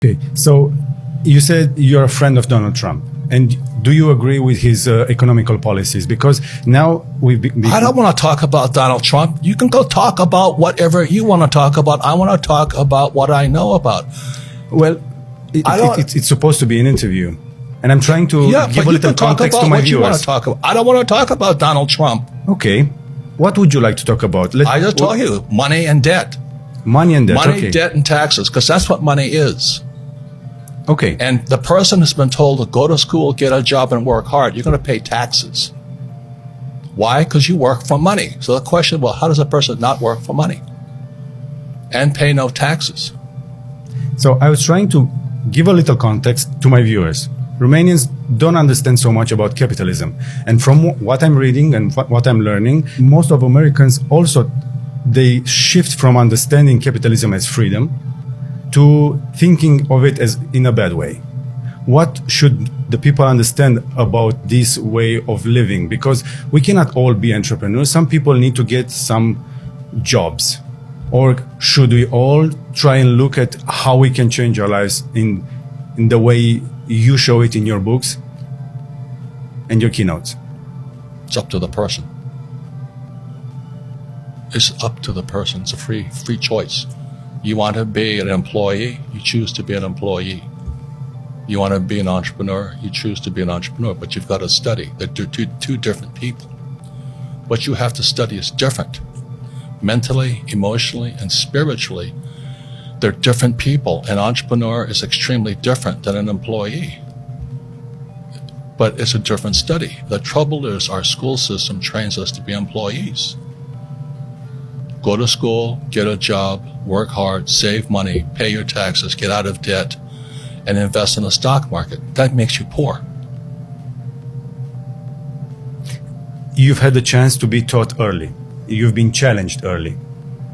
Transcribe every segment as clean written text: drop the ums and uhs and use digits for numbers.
Okay, so you said you're a friend of Donald Trump, and do you agree with his economical policies? Because now I don't want to talk about Donald Trump. You can go talk about whatever you want to talk about. I want to talk about what I know about. Well, it's supposed to be an interview, and I'm trying to give a little context to my viewers. I don't want to talk about Donald Trump. Okay, what would you like to talk about? I just told you, money and debt. Money and debt. Money, okay. Debt, and taxes, because that's what money is. Okay. And the person has been told to go to school, get a job, and work hard. You're going to pay taxes. Why? Because you work for money. So the question, well, how does a person not work for money and pay no taxes? So I was trying to give a little context to my viewers. Romanians don't understand so much about capitalism. And from what I'm reading and what I'm learning, most of Americans also, they shift from understanding capitalism as freedom to thinking of it as in a bad way. What should the people understand about this way of living? Because we cannot all be entrepreneurs. Some people need to get some jobs. Or should we all try and look at how we can change our lives in the way you show it in your books and your keynotes? It's up to the person. It's up to the person. It's a free choice. You want to be an employee, you choose to be an employee. You want to be an entrepreneur, you choose to be an entrepreneur, but you've got to study. They're two different people. What you have to study is different. Mentally, emotionally, and spiritually, they're different people. An entrepreneur is extremely different than an employee. But it's a different study. The trouble is our school system trains us to be employees. Go to school, get a job, work hard, save money, pay your taxes, get out of debt, and invest in the stock market. That makes you poor. You've had the chance to be taught early. You've been challenged early.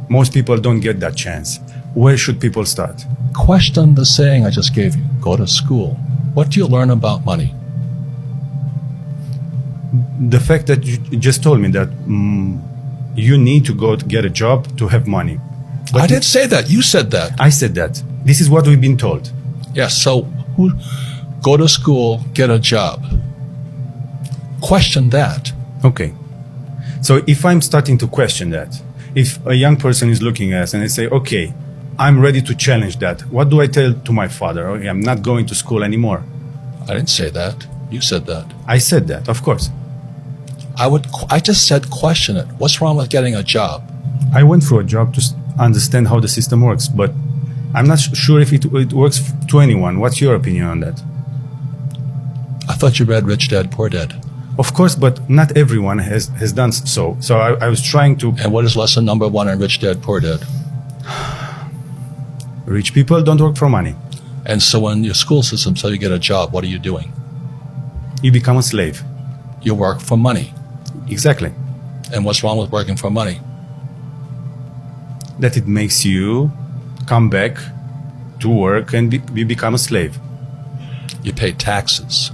Most people don't get that chance. Where should people start? Question the saying I just gave you. Go to school. What do you learn about money? The fact that you just told me that you need to go to get a job to have money. But I didn't say that. You said that. I said that. This is what we've been told. Yes, so go to school, get a job. Question that. Okay. So if I'm starting to question that, if a young person is looking at us and they say, okay, I'm ready to challenge that, what do I tell to my father? Okay, I'm not going to school anymore. I didn't say that. You said that. I said that, of course. I just said question it. What's wrong with getting a job? I went through a job to understand how the system works, but I'm not sure if it works to anyone. What's your opinion on that? I thought you read Rich Dad, Poor Dad. Of course, but not everyone has done so. So I was trying to... And what is lesson number 1 in Rich Dad, Poor Dad? Rich people don't work for money. And so when your school system says you get a job, what are you doing? You become a slave. You work for money. Exactly. And what's wrong with working for money? That it makes you come back to work and you become a slave. You pay taxes.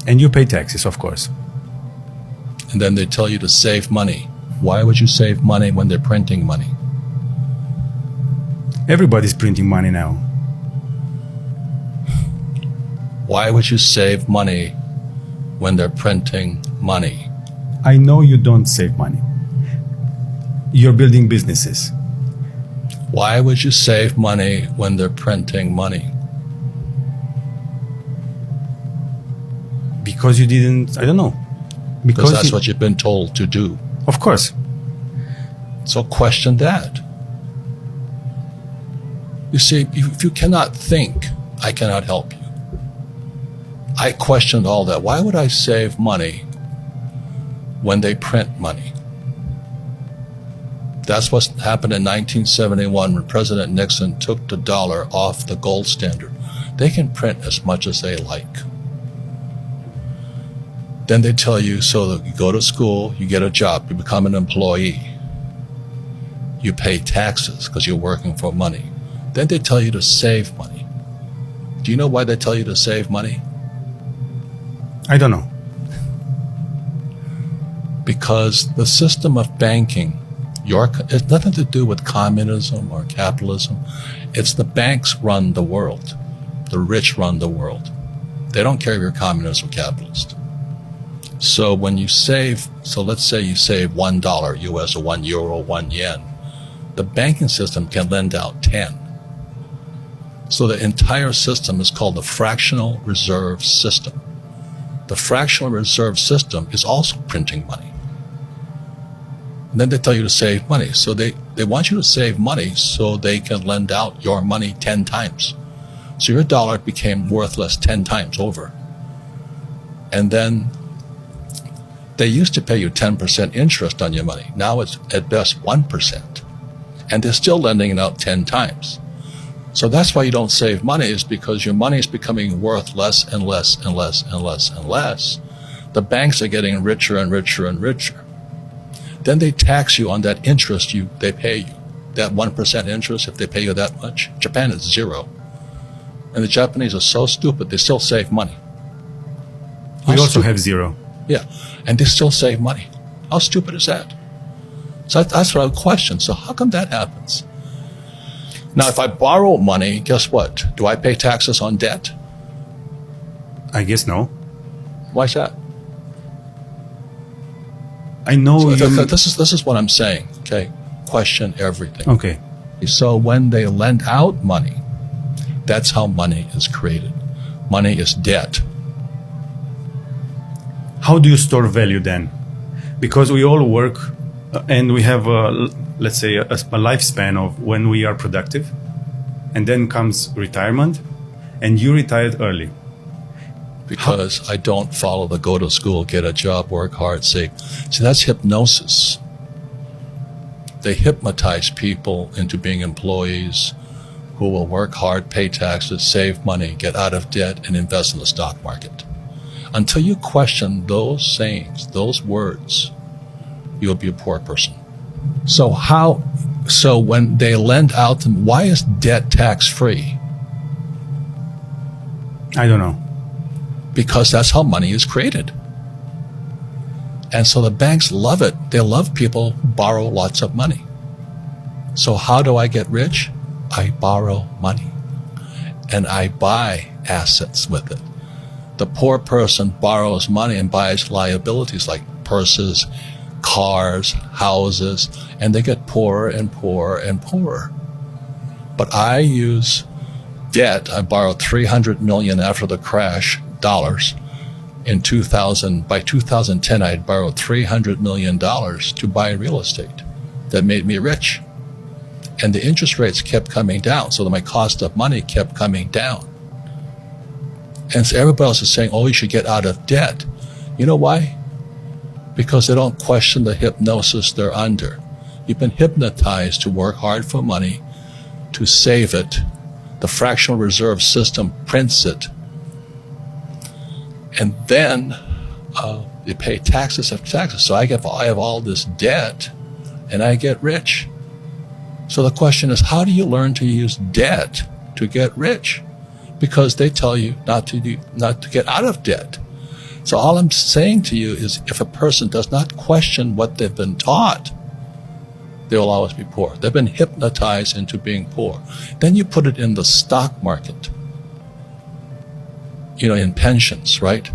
And you pay taxes, of course. And then they tell you to save money. Why would you save money when they're printing money? Everybody's printing money now. Why would you save money when they're printing money? I know you don't save money. You're building businesses. Why would you save money when they're printing money? Because you didn't, I don't know. Because that's what you've been told to do. Of course. So question that. You see, if you cannot think, I cannot help you. I questioned all that. Why would I save money when they print money? That's what happened in 1971 when President Nixon took the dollar off the gold standard. They can print as much as they like. Then they tell you, so that you go to school, you get a job, you become an employee. You pay taxes because you're working for money. Then they tell you to save money. Do you know why they tell you to save money? I don't know. Because the system of banking, it's nothing to do with communism or capitalism. It's the banks run the world. the rich run the world. They don't care if you're communist or capitalist. So when you save, so let's say you save $1 US or €1, 1 yen, the banking system can lend out 10. So the entire system is called the fractional reserve system. The fractional reserve system is also printing money. And then they tell you to save money. So they want you to save money so they can lend out your money 10 times. So your dollar became worthless 10 times over. And then they used to pay you 10% interest on your money. Now it's at best 1%. And they're still lending it out 10 times. So that's why you don't save money, is because your money is becoming worth less and less and less and less and less. The banks are getting richer and richer and richer. Then they tax you on that interest they pay you. That 1% interest, if they pay you that much. Japan is 0. And the Japanese are so stupid, they still save money. We also have 0. Yeah, and they still save money. How stupid is that? So that's what I would question. So how come that happens? Now, if I borrow money, guess what? Do I pay taxes on debt? I guess no. Why is that? I know This is what I'm saying, okay? Question everything. Okay. So when they lend out money, that's how money is created. Money is debt. How do you store value then? Because we all work and we have, let's say, a lifespan of when we are productive, and then comes retirement, and you retired early. Because I don't follow the go to school, get a job, work hard, save. See, that's hypnosis. They hypnotize people into being employees who will work hard, pay taxes, save money, get out of debt, and invest in the stock market. Until you question those sayings, those words, you'll be a poor person. So when they lend out, why is debt tax-free? I don't know. Because that's how money is created. And so the banks love it. They love people who borrow lots of money. So how do I get rich? I borrow money. And I buy assets with it. The poor person borrows money and buys liabilities like purses, cars, houses, and they get poorer and poorer and poorer. But I use debt. I borrowed $300 million after the crash, dollars. In 2000, by 2010, I had borrowed $300 million to buy real estate. That made me rich. And the interest rates kept coming down, so that my cost of money kept coming down. And so everybody else is saying, oh, you should get out of debt. You know why? Because they don't question the hypnosis they're under. You've been hypnotized to work hard for money, to save it. The fractional reserve system prints it. And then you pay taxes after taxes. So I have all this debt, and I get rich. So the question is, how do you learn to use debt to get rich? Because they tell you not to get out of debt. So all I'm saying to you is, if a person does not question what they've been taught, they will always be poor. They've been hypnotized into being poor. Then you put it in the stock market, in pensions, right?